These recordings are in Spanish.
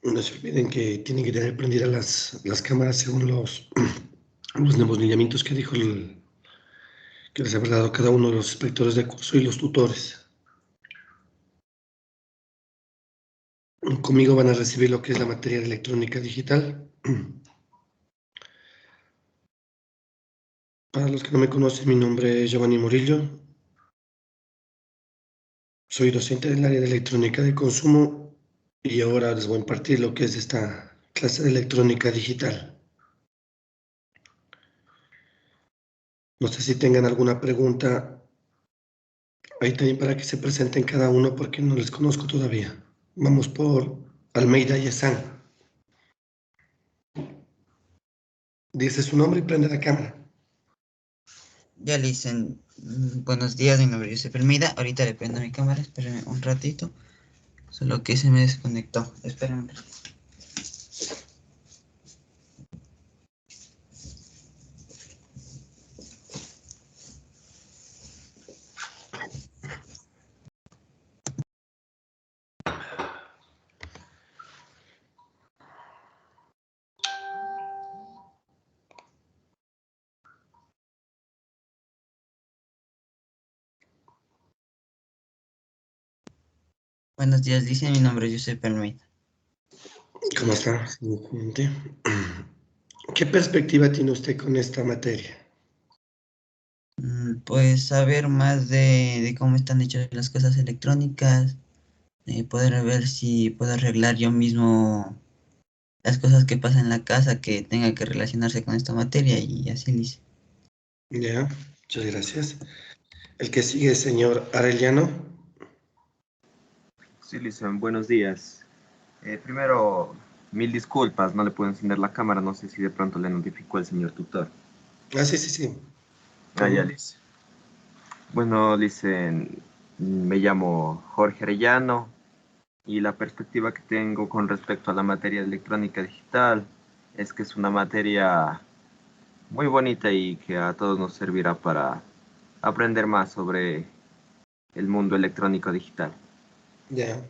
No se olviden que tienen que tener prendidas las cámaras según los nuevos lineamientos que dijo que les habrá dado cada uno de los inspectores de curso y los tutores. Conmigo van a recibir lo que es la materia de electrónica digital. Para los que no me conocen, mi nombre es Giovanni Murillo. Soy docente del área de electrónica de consumo y ahora les voy a impartir lo que es esta clase de electrónica digital. No sé si tengan alguna pregunta ahí también para que se presenten cada uno porque no les conozco todavía. Vamos por Almeida Yesan. Dice su nombre y prende la cámara. Ya le dicen, buenos días, mi nombre es Josep Almeida. Ahorita le prendo mi cámara, espérenme un ratito. Solo que se me desconectó. Espérenme. Buenos días, dice, mi nombre es Josep Almeida. ¿Cómo está, señor cliente? ¿Qué perspectiva tiene usted con esta materia? Pues saber más de cómo están hechas las cosas electrónicas, poder ver si puedo arreglar yo mismo las cosas que pasan en la casa que tenga que relacionarse con esta materia y así dice. Ya, muchas gracias. El que sigue es señor Arellano. Sí, Lizan, buenos días. Primero, mil disculpas, no le puedo encender la cámara, no sé si de pronto le notificó el señor tutor. Ah, sí, sí, sí. Ah, ya, ¿Cómo? Liz. Bueno, Lizan, me llamo Jorge Arellano y la perspectiva que tengo con respecto a la materia de electrónica digital es que es una materia muy bonita y que a todos nos servirá para aprender más sobre el mundo electrónico digital. Ya.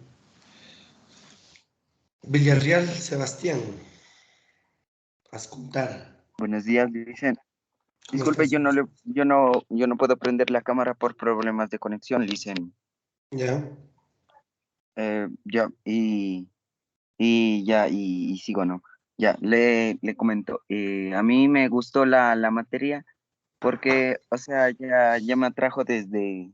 Villarreal, Sebastián. Ascuntar. Buenos días, dicen. ¿Cómo Disculpe, estás? yo no puedo prender la cámara por problemas de conexión, dicen. Ya. Ya, y sigo, ¿no? Ya, le comento. A mí me gustó la materia porque, o sea, ya me atrajo desde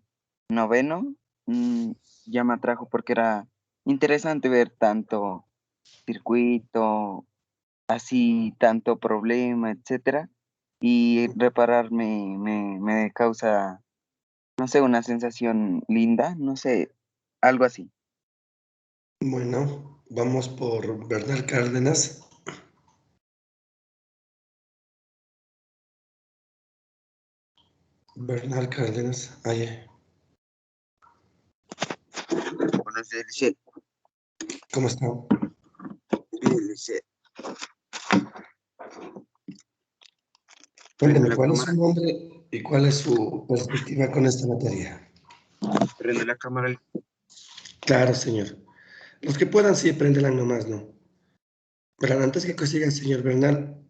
noveno, mm, ya me atrajo porque era interesante ver tanto circuito, así tanto problema, etcétera, y reparar me causa, no sé, una sensación linda, no sé, algo así. Bueno, vamos por Bernal Cárdenas. Bernal Cárdenas. Aye. Buenos días, Lice. ¿Cómo está? Bien, Lice. Prende Cuénteme, la ¿cuál es su cámara, nombre y cuál es su perspectiva con esta materia? prende la cámara. Claro, señor. Los que puedan, sí, préndela nomás, ¿no? Pero antes que siga, señor Bernal,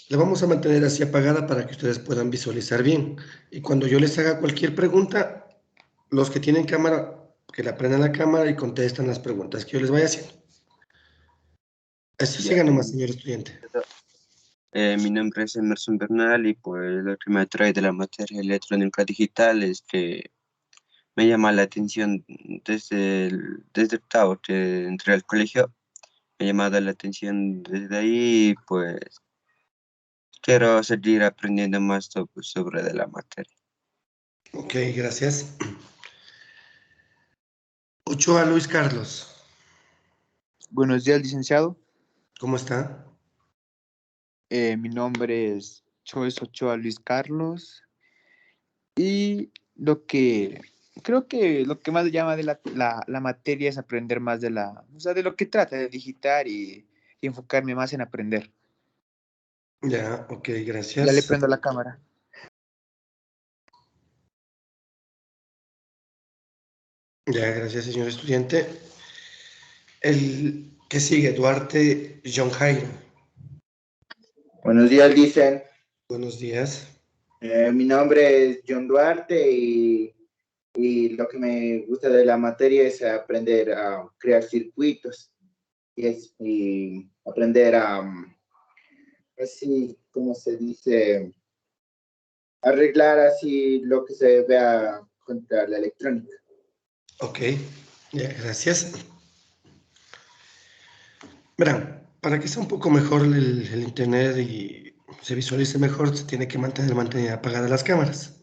la vamos a mantener así apagada para que ustedes puedan visualizar bien. Y cuando yo les haga cualquier pregunta, los que tienen cámara, que la prendan la cámara y contestan las preguntas que yo les vaya haciendo. Eso Ya, siga nomás, señor estudiante. mi nombre es Emerson Bernal y pues lo que me atrae de la materia electrónica digital es que me llama la atención desde octavo que entré al colegio, me ha llamado la atención desde ahí, pues quiero seguir aprendiendo más sobre de la materia. Ok, gracias. Ochoa Luis Carlos, Buenos días, licenciado. ¿cómo está? Mi nombre es Choes Ochoa Luis Carlos y creo que lo que más me llama de la materia es aprender más o sea, de lo que trata de digitar y enfocarme más en aprender. Ya, ok, Ya le gracias. prendo la cámara. Ya, gracias, señor estudiante. El ¿Qué sigue? Duarte John Jairo. Buenos días, dicen. Buenos días. Mi nombre es John Duarte y lo que me gusta de la materia es aprender a crear circuitos y aprender a, así, ¿cómo se dice? Arreglar así lo que se vea contra la electrónica. Ok, ya, gracias. Verán, para que sea un poco mejor el internet y se visualice mejor, se tiene que mantener apagadas las cámaras.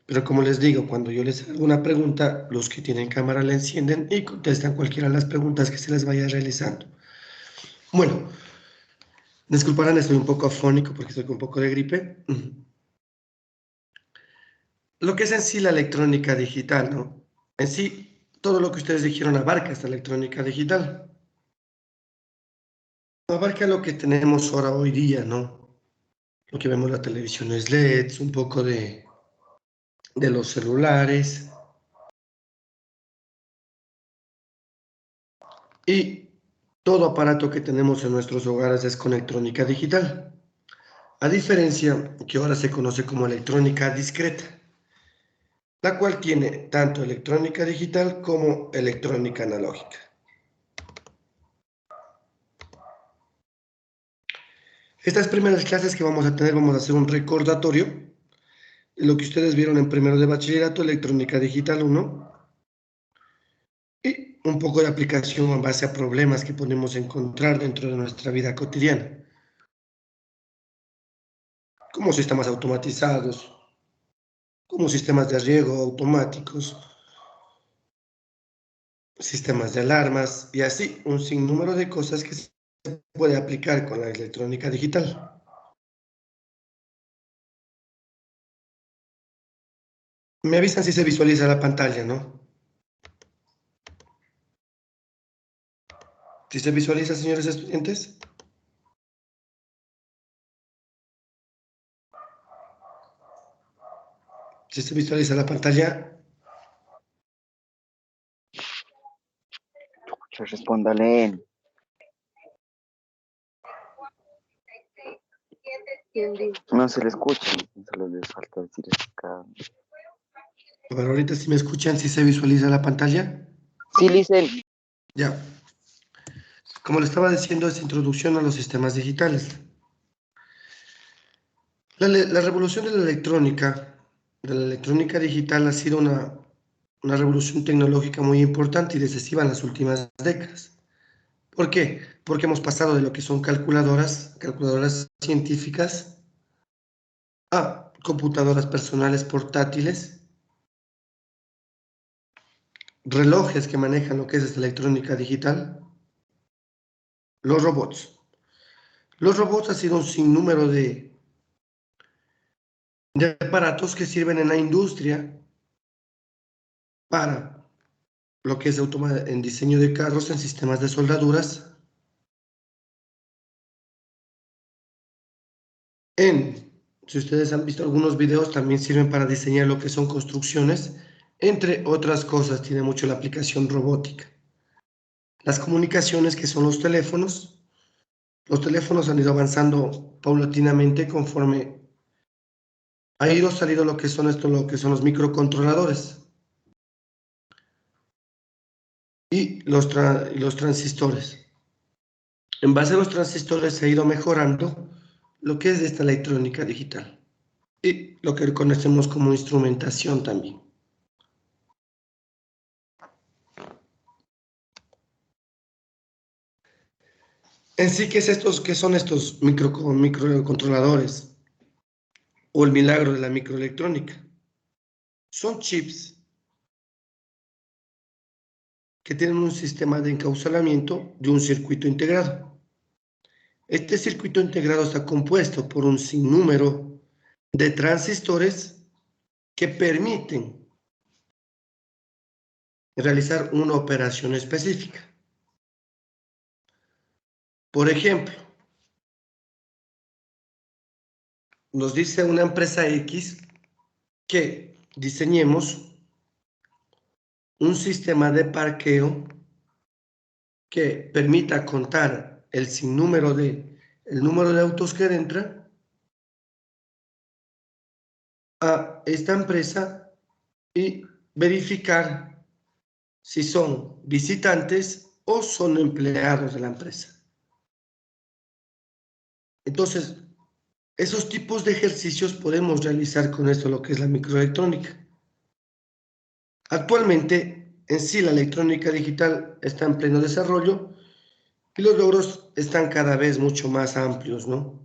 Pero como les digo, cuando yo les hago una pregunta, los que tienen cámara la encienden y contestan cualquiera de las preguntas que se les vaya realizando. Bueno, disculparán, estoy un poco afónico porque estoy con un poco de gripe. Lo que es en sí la electrónica digital, ¿no? En sí, todo lo que ustedes dijeron abarca esta electrónica digital. Abarca lo que tenemos ahora hoy día, ¿no? Lo que vemos en la televisión es LEDs, un poco de los celulares. Y todo aparato que tenemos en nuestros hogares es con electrónica digital. A diferencia que ahora se conoce como electrónica discreta, la cual tiene tanto electrónica digital como electrónica analógica. Estas primeras clases que vamos a tener, vamos a hacer un recordatorio de lo que ustedes vieron en primero de bachillerato, electrónica digital 1, y un poco de aplicación en base a problemas que podemos encontrar dentro de nuestra vida cotidiana, como sistemas automatizados, como sistemas de riego automáticos, sistemas de alarmas y así un sinnúmero de cosas que se puede aplicar con la electrónica digital. Me avisan si se visualiza la pantalla, ¿no? Si se visualiza, señores estudiantes. Si se visualiza la pantalla. Respóndale. No se le escucha, solo les falta decir eso acá. A ver, ahorita si me escuchan, si se visualiza la pantalla. Sí, Licen. Ya. Como le estaba diciendo, es introducción a los sistemas digitales. La revolución de la electrónica digital ha sido una revolución tecnológica muy importante y decisiva en las últimas décadas. ¿Por qué? Porque hemos pasado de lo que son calculadoras científicas, a computadoras personales portátiles, relojes que manejan lo que es esta electrónica digital, los robots. Los robots han sido un sinnúmero de aparatos que sirven en la industria para lo que es en diseño de carros, en sistemas de soldaduras, si ustedes han visto algunos videos, también sirven para diseñar lo que son construcciones, entre otras cosas, tiene mucho la aplicación robótica. Las comunicaciones, que son los teléfonos han ido avanzando paulatinamente conforme ha ido saliendo lo que son los microcontroladores y los transistores. En base a los transistores se ha ido mejorando lo que es esta electrónica digital y lo que conocemos como instrumentación también. En sí, ¿qué son estos microcontroladores o el milagro de la microelectrónica? Son chips que tienen un sistema de encapsulamiento de un circuito integrado. Este circuito integrado está compuesto por un sinnúmero de transistores que permiten realizar una operación específica. Por ejemplo, nos dice una empresa X que diseñemos un sistema de parqueo que permita contar el número de autos que entra a esta empresa y verificar si son visitantes o son empleados de la empresa. Entonces, esos tipos de ejercicios podemos realizar con esto, lo que es la microelectrónica. Actualmente, en sí, la electrónica digital está en pleno desarrollo y los logros están cada vez mucho más amplios, ¿no?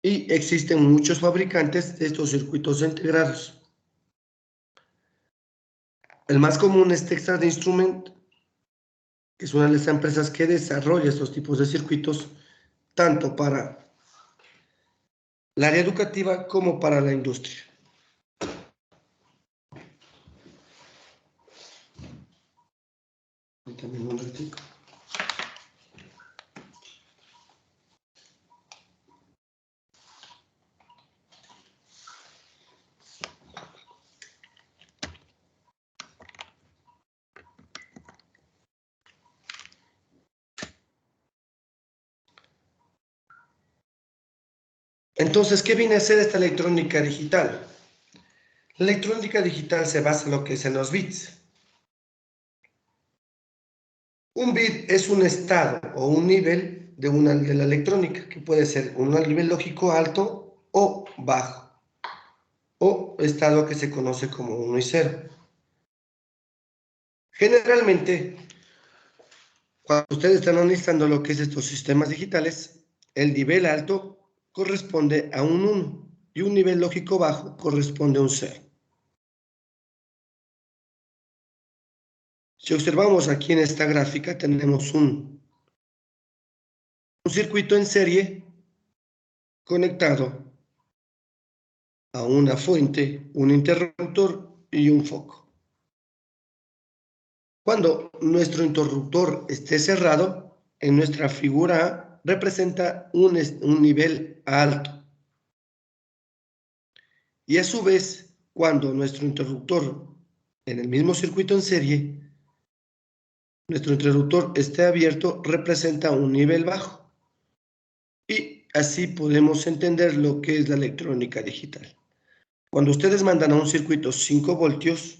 Y existen muchos fabricantes de estos circuitos integrados. El más común es Texas Instruments, que es una de las empresas que desarrolla estos tipos de circuitos, tanto para el área educativa como para la industria. También un ratito. Entonces, ¿qué viene a ser esta electrónica digital? La electrónica digital se basa en lo que es en los bits. Un bit es un estado o un nivel de la electrónica, que puede ser un nivel lógico alto o bajo, o estado que se conoce como 1 y 0. Generalmente, cuando ustedes están analizando lo que es estos sistemas digitales, el nivel alto corresponde a un 1 y un nivel lógico bajo corresponde a un 0. Si observamos aquí en esta gráfica, tenemos un circuito en serie conectado a una fuente, un interruptor y un foco. Cuando nuestro interruptor esté cerrado, en nuestra figura A representa un nivel alto. Y a su vez, cuando nuestro interruptor en el mismo circuito en serie, nuestro interruptor esté abierto, representa un nivel bajo. Y así podemos entender lo que es la electrónica digital. Cuando ustedes mandan a un circuito 5 voltios,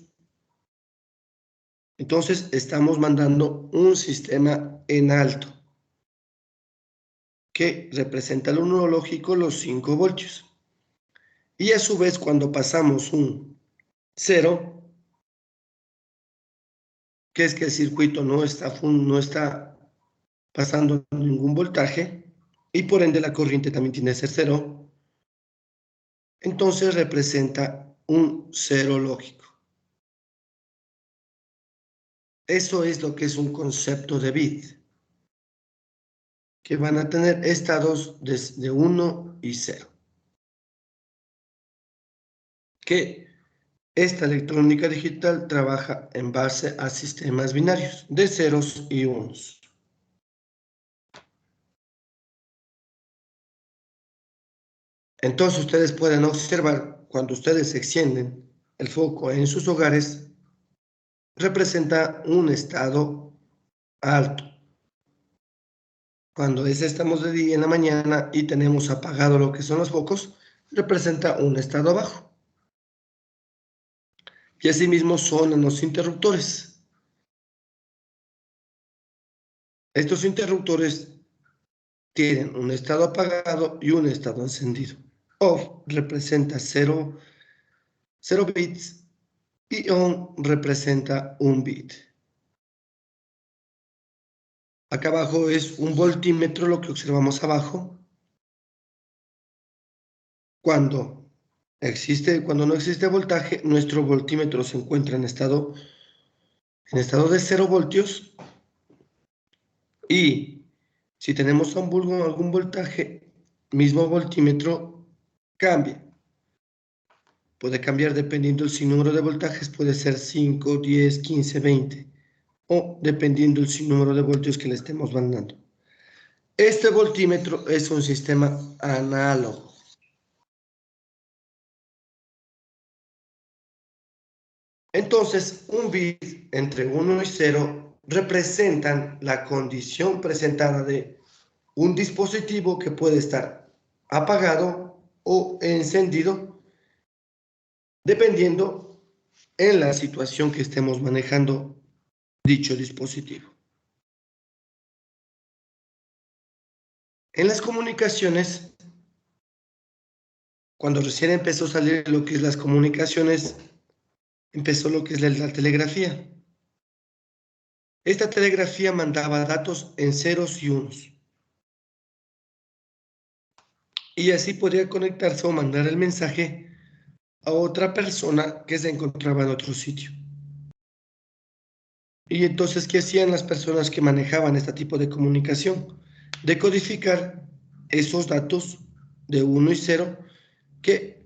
entonces estamos mandando un sistema en alto, que representa el 1 lógico, los 5 voltios. Y a su vez, cuando pasamos un 0, que es que el circuito no está pasando ningún voltaje, y por ende la corriente también tiene que ser 0, entonces representa un 0 lógico. Eso es lo que es un concepto de bit, que van a tener estados de 1 y 0. Que esta electrónica digital trabaja en base a sistemas binarios de ceros y unos. Entonces ustedes pueden observar, cuando ustedes extienden el foco en sus hogares, representa un estado alto. Cuando estamos de día en la mañana y tenemos apagado lo que son los focos, representa un estado bajo. Y asimismo son en los interruptores. Estos interruptores tienen un estado apagado y un estado encendido. Off representa 0 bits y on representa 1 bit. Acá abajo es un voltímetro, lo que observamos abajo. Cuando no existe voltaje, nuestro voltímetro se encuentra en estado de 0 voltios. Y si tenemos algún voltaje, mismo voltímetro cambia. Puede cambiar dependiendo del sinnúmero de voltajes, puede ser 5, 10, 15, 20, o dependiendo del sinnúmero de voltios que le estemos mandando. Este voltímetro es un sistema análogo. Entonces, un bit entre 1 y 0 representan la condición presentada de un dispositivo que puede estar apagado o encendido, dependiendo en la situación que estemos manejando dicho dispositivo. En las comunicaciones, cuando recién empezó a salir lo que es las comunicaciones, empezó lo que es la telegrafía. Esta telegrafía mandaba datos en ceros y unos. Y así podía conectarse o mandar el mensaje a otra persona que se encontraba en otro sitio. Y entonces, ¿qué hacían las personas que manejaban este tipo de comunicación? Decodificar esos datos de 1 y 0 que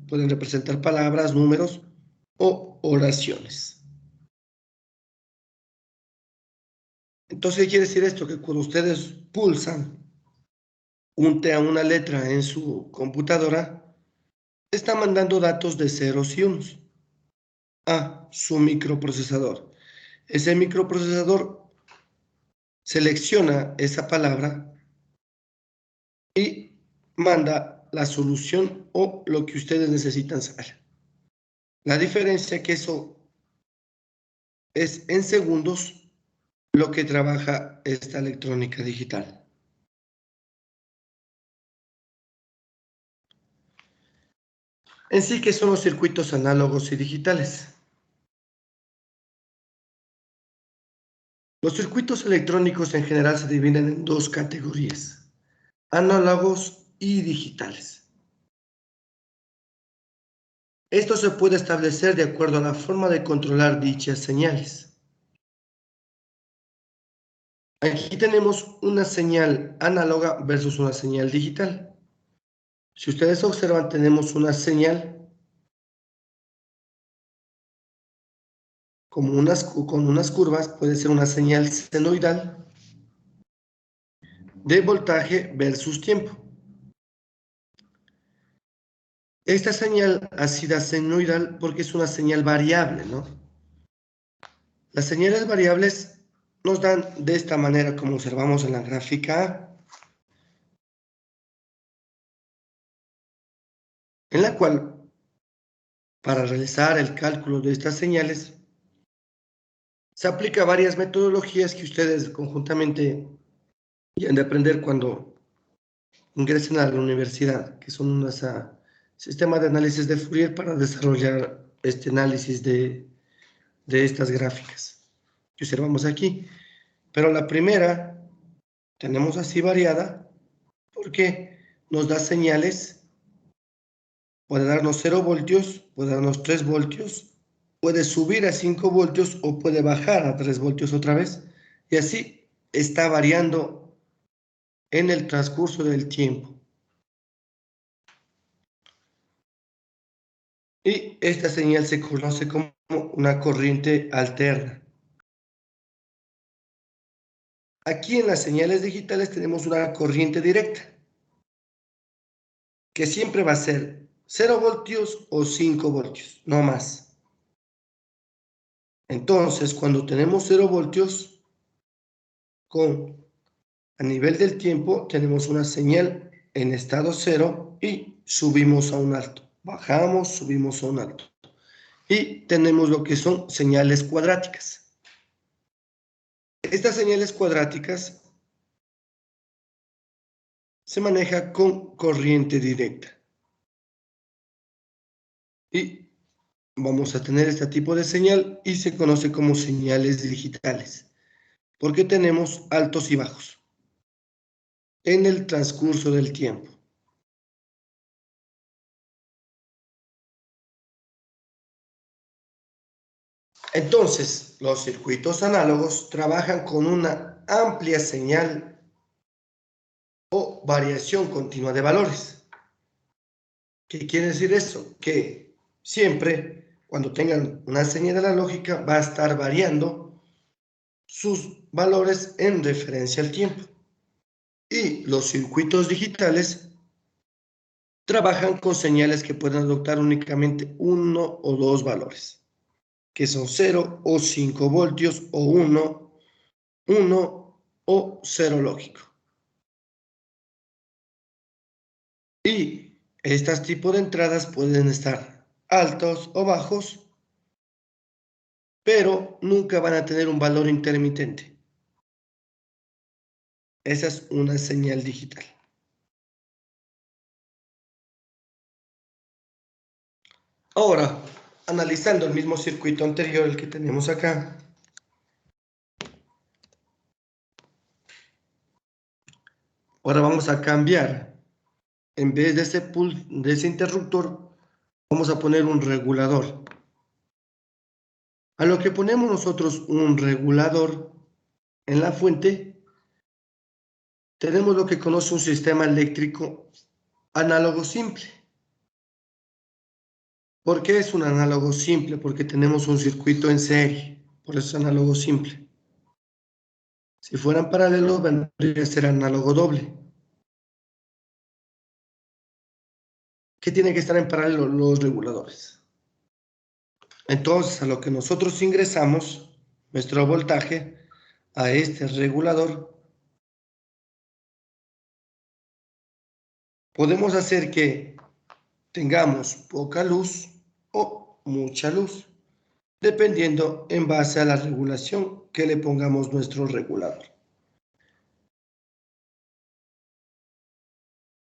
pueden representar palabras, números o oraciones. Entonces, ¿qué quiere decir esto? Que cuando ustedes pulsan una letra en su computadora, está mandando datos de ceros y unos a su microprocesador. Ese microprocesador selecciona esa palabra y manda la solución o lo que ustedes necesitan saber. La diferencia es que eso es en segundos lo que trabaja esta electrónica digital. En sí, ¿qué son los circuitos análogos y digitales? Los circuitos electrónicos en general se dividen en dos categorías: análogos y digitales. Esto se puede establecer de acuerdo a la forma de controlar dichas señales. Aquí tenemos una señal análoga versus una señal digital. Si ustedes observan, tenemos una señal con unas curvas, puede ser una señal senoidal de voltaje versus tiempo. Esta señal ha sido senoidal porque es una señal variable, ¿no? Las señales variables nos dan de esta manera, como observamos en la gráfica A, en la cual, para realizar el cálculo de estas señales, se aplica varias metodologías que ustedes conjuntamente han de aprender cuando ingresen a la universidad, que son unos sistemas de análisis de Fourier para desarrollar este análisis de estas gráficas que observamos aquí. Pero la primera tenemos así variada porque nos da señales, puede darnos 0 voltios, puede darnos 3 voltios, puede subir a 5 voltios o puede bajar a 3 voltios otra vez, y así está variando en el transcurso del tiempo. Y esta señal se conoce como una corriente alterna. Aquí en las señales digitales tenemos una corriente directa, que siempre va a ser 0 voltios o 5 voltios, no más. Entonces, cuando tenemos 0 voltios, a nivel del tiempo, tenemos una señal en estado cero y subimos a un alto. Bajamos, subimos a un alto. Y tenemos lo que son señales cuadráticas. Estas señales cuadráticas se maneja con corriente directa. Y vamos a tener este tipo de señal y se conoce como señales digitales, porque tenemos altos y bajos en el transcurso del tiempo. Entonces, los circuitos análogos trabajan con una amplia señal o variación continua de valores. ¿Qué quiere decir eso? Que siempre, cuando tengan una señal analógica, va a estar variando sus valores en referencia al tiempo. Y los circuitos digitales trabajan con señales que pueden adoptar únicamente 1 o 2 valores, que son 0 o 5 voltios o 1 o 0 lógico. Y estos tipos de entradas pueden estar altos o bajos, pero nunca van a tener un valor intermitente. Esa es una señal digital. Ahora, analizando el mismo circuito anterior, el que tenemos acá, ahora vamos a cambiar. En vez de ese interruptor, vamos a poner un regulador. A lo que ponemos nosotros un regulador en la fuente, tenemos lo que conoce un sistema eléctrico análogo simple. ¿Por qué es un análogo simple? Porque tenemos un circuito en serie, por eso es análogo simple. Si fueran paralelos, vendría a ser análogo doble. ¿Qué tienen que estar en paralelo? Los reguladores. Entonces, a lo que nosotros ingresamos, nuestro voltaje, a este regulador, podemos hacer que tengamos poca luz o mucha luz, dependiendo en base a la regulación que le pongamos nuestro regulador.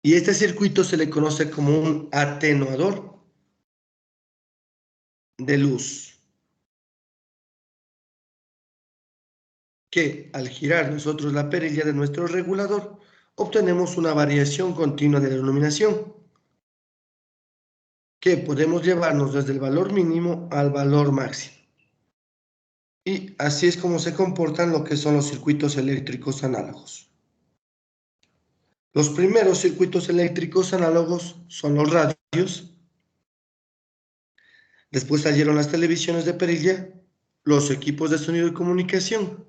Y este circuito se le conoce como un atenuador de luz, que al girar nosotros la perilla de nuestro regulador, obtenemos una variación continua de la iluminación, que podemos llevarnos desde el valor mínimo al valor máximo. Y así es como se comportan lo que son los circuitos eléctricos análogos. Los primeros circuitos eléctricos análogos son los radios. Después salieron las televisiones de perilla, los equipos de sonido y comunicación.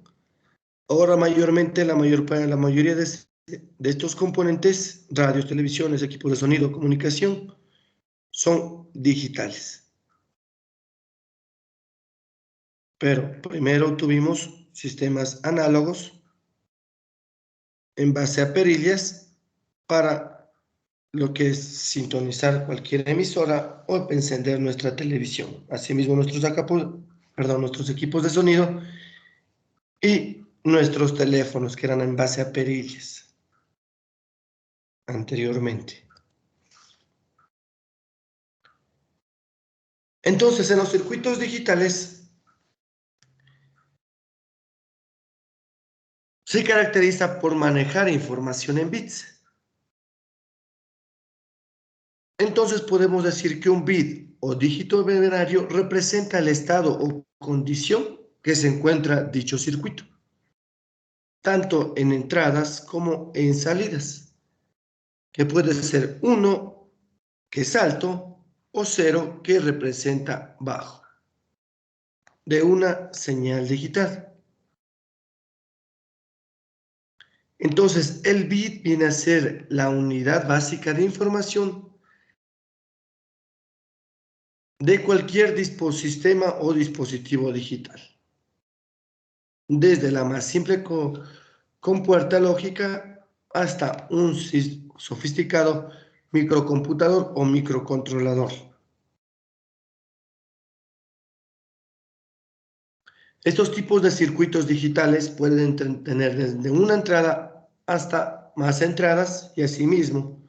Ahora mayormente la mayoría de estos componentes, radios, televisiones, equipos de sonido, comunicación, son digitales. Pero primero tuvimos sistemas análogos en base a perillas para lo que es sintonizar cualquier emisora o encender nuestra televisión. Asimismo, nuestros equipos de sonido y nuestros teléfonos, que eran en base a perillas anteriormente. Entonces, en los circuitos digitales se caracteriza por manejar información en bits. Entonces podemos decir que un bit o dígito binario representa el estado o condición que se encuentra dicho circuito, tanto en entradas como en salidas, que puede ser 1, que es alto, o 0, que representa bajo, de una señal digital. Entonces, el bit viene a ser la unidad básica de información de cualquier sistema o dispositivo digital, desde la más simple compuerta lógica hasta un sofisticado microcomputador o microcontrolador. Estos tipos de circuitos digitales pueden tener desde una entrada hasta más entradas y asimismo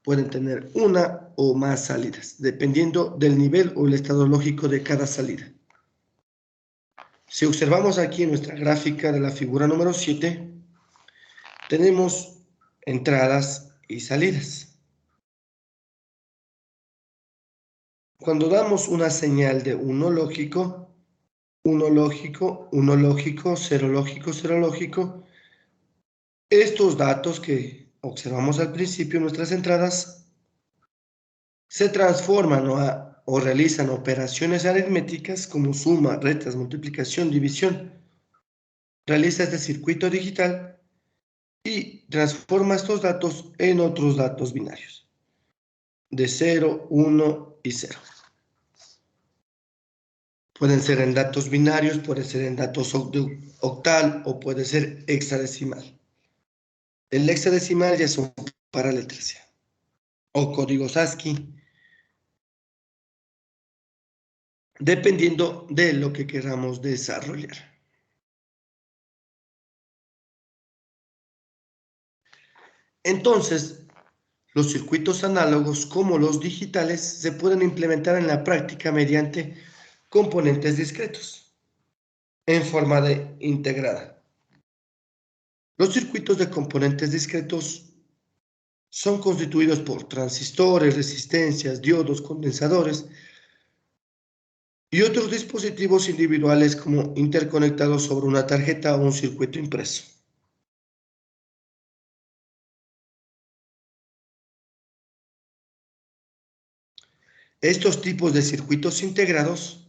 pueden tener una o más salidas, dependiendo del nivel o el estado lógico de cada salida. Si observamos aquí en nuestra gráfica de la figura número 7, tenemos entradas y salidas. Cuando damos una señal de 1 lógico, 1 lógico, 1 lógico, 0 lógico, 0 lógico, estos datos que observamos al principio en nuestras entradas se transforman o realizan operaciones aritméticas como suma, restas, multiplicación, división. Realiza este circuito digital y transforma estos datos en otros datos binarios. de 0, 1 y 0. Pueden ser en datos binarios, puede ser en datos octal o puede ser hexadecimal. El hexadecimal ya son para letras ya, o códigos ASCII, dependiendo de lo que queramos desarrollar. Entonces, los circuitos análogos como los digitales se pueden implementar en la práctica mediante componentes discretos en forma de integrada. Los circuitos de componentes discretos son constituidos por transistores, resistencias, diodos, condensadores y otros dispositivos individuales como interconectados sobre una tarjeta o un circuito impreso. Estos tipos de circuitos integrados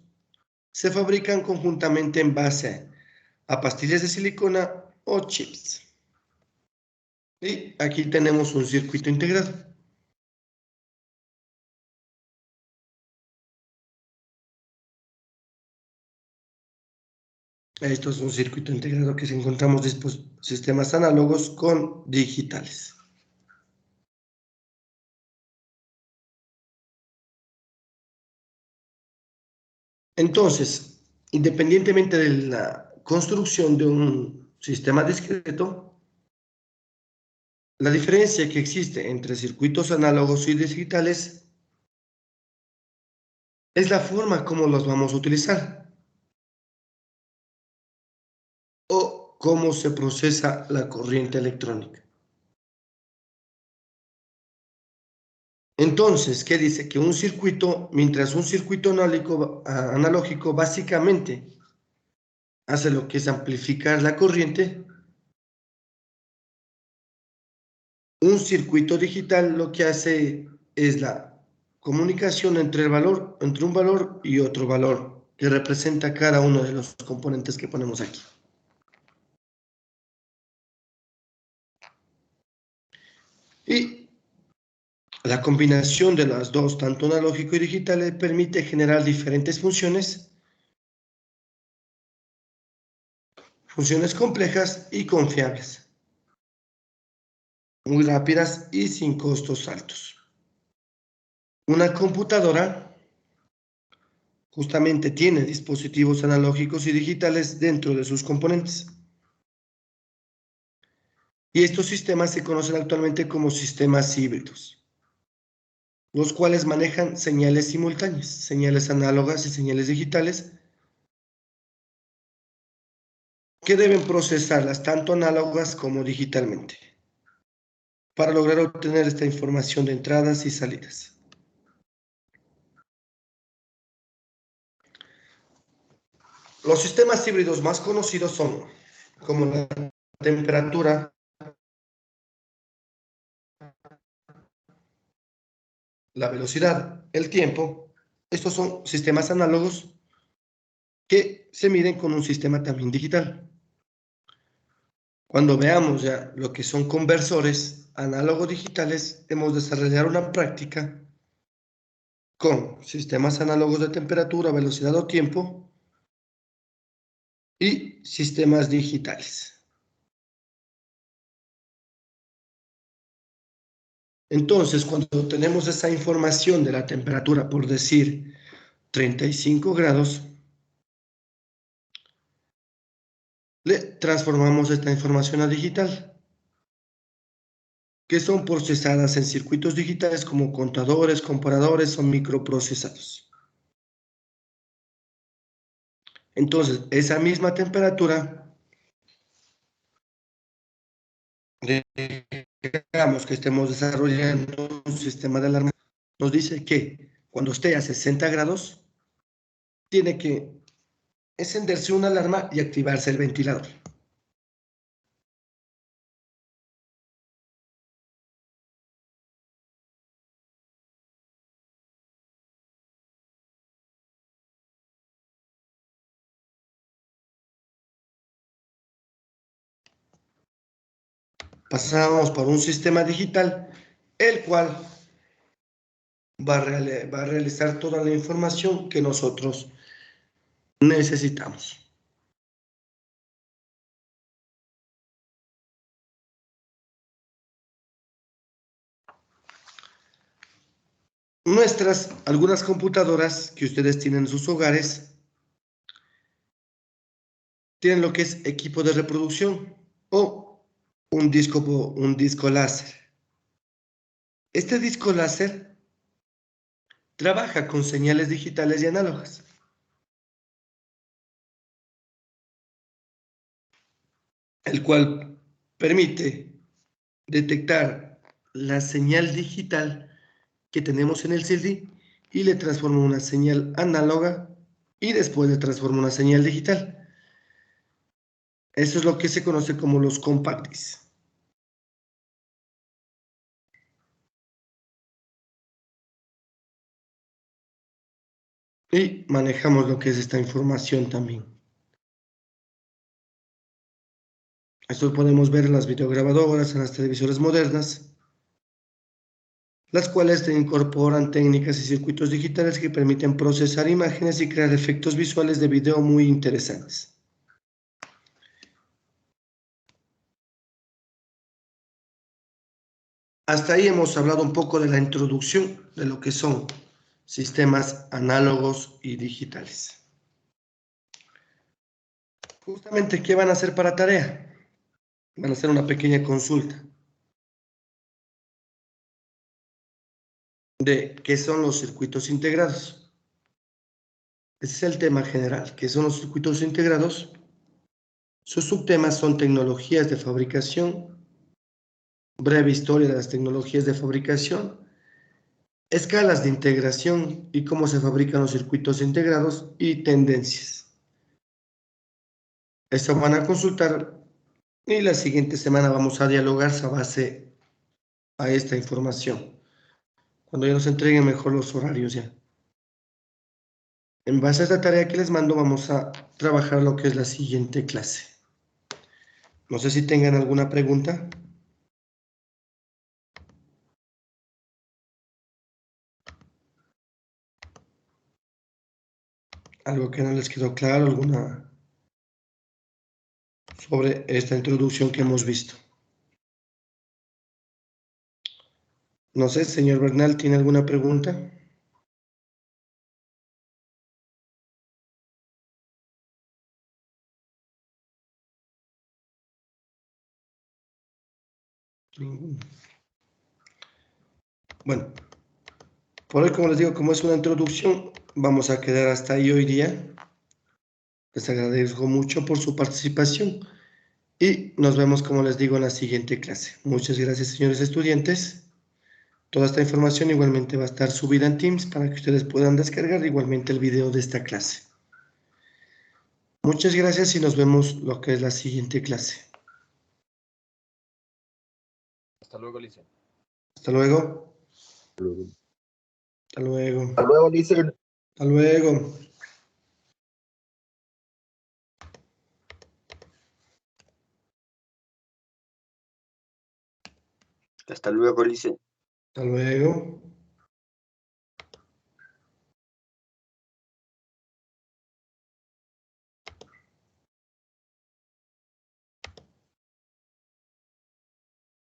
se fabrican conjuntamente en base a pastillas de silicona o chips. Y aquí tenemos un circuito integrado. Esto es un circuito integrado que encontramos sistemas análogos con digitales. Entonces, independientemente de la construcción de un sistema discreto, la diferencia que existe entre circuitos análogos y digitales es la forma como los vamos a utilizar o cómo se procesa la corriente electrónica. Entonces, ¿qué dice? Que un circuito, mientras un circuito analógico básicamente hace lo que es amplificar la corriente, un circuito digital lo que hace es la comunicación entre un valor y otro valor, que representa cada uno de los componentes que ponemos aquí. Y la combinación de las dos, tanto analógico y digital, permite generar diferentes funciones complejas y confiables, muy rápidas y sin costos altos. Una computadora justamente tiene dispositivos analógicos y digitales dentro de sus componentes. Y estos sistemas se conocen actualmente como sistemas híbridos, los cuales manejan señales simultáneas, señales análogas y señales digitales, que deben procesarlas tanto análogas como digitalmente, para lograr obtener esta información de entradas y salidas. Los sistemas híbridos más conocidos son como la temperatura, la velocidad, el tiempo. Estos son sistemas análogos que se miden con un sistema también digital. Cuando veamos ya lo que son conversores análogos digitales, hemos desarrollado una práctica con sistemas análogos de temperatura, velocidad o tiempo y sistemas digitales. Entonces, cuando tenemos esa información de la temperatura, por decir 35 grados, le transformamos esta información a digital, que son procesadas en circuitos digitales como contadores, comparadores o microprocesados. Entonces, esa misma temperatura, digamos que estemos desarrollando un sistema de alarma, nos dice que cuando esté a 60 grados, tiene que encenderse una alarma y activarse el ventilador. Pasamos por un sistema digital, el cual va a realizar toda la información que nosotros necesitamos. Algunas computadoras que ustedes tienen en sus hogares tienen lo que es equipo de reproducción o un disco láser. Este disco láser trabaja con señales digitales y análogas. El cual permite detectar la señal digital que tenemos en el CD y le transforma una señal análoga y después le transforma una señal digital. Eso es lo que se conoce como los compact discs. Y manejamos lo que es esta información también. Esto podemos ver en las videograbadoras, en las televisoras modernas, las cuales incorporan técnicas y circuitos digitales que permiten procesar imágenes y crear efectos visuales de video muy interesantes. Hasta ahí hemos hablado un poco de la introducción de lo que son sistemas análogos y digitales. Justamente, ¿qué van a hacer para tarea? Van a hacer una pequeña consulta de qué son los circuitos integrados. Ese es el tema general. ¿Qué son los circuitos integrados? Sus subtemas son tecnologías de fabricación, breve historia de las tecnologías de fabricación, escalas de integración y cómo se fabrican los circuitos integrados y tendencias. Esto van a consultar y la siguiente semana vamos a dialogar a base a esta información. Cuando ya nos entreguen mejor los horarios ya. En base a esta tarea que les mando, vamos a trabajar lo que es la siguiente clase. No sé si tengan alguna pregunta. Algo que no les quedó claro, alguna sobre esta introducción que hemos visto. No sé, señor Bernal, ¿tiene alguna pregunta? Ninguno. Bueno, por hoy, como les digo, como es una introducción, vamos a quedar hasta ahí hoy día. Les agradezco mucho por su participación y nos vemos, como les digo, en la siguiente clase. Muchas gracias, señores estudiantes. Toda esta información igualmente va a estar subida en Teams para que ustedes puedan descargar igualmente el video de esta clase. Muchas gracias y nos vemos lo que es la siguiente clase. Hasta luego, Lice. Hasta luego. Hasta luego. Hasta luego, Lice. Hasta luego. Hasta luego, Lice. Hasta luego.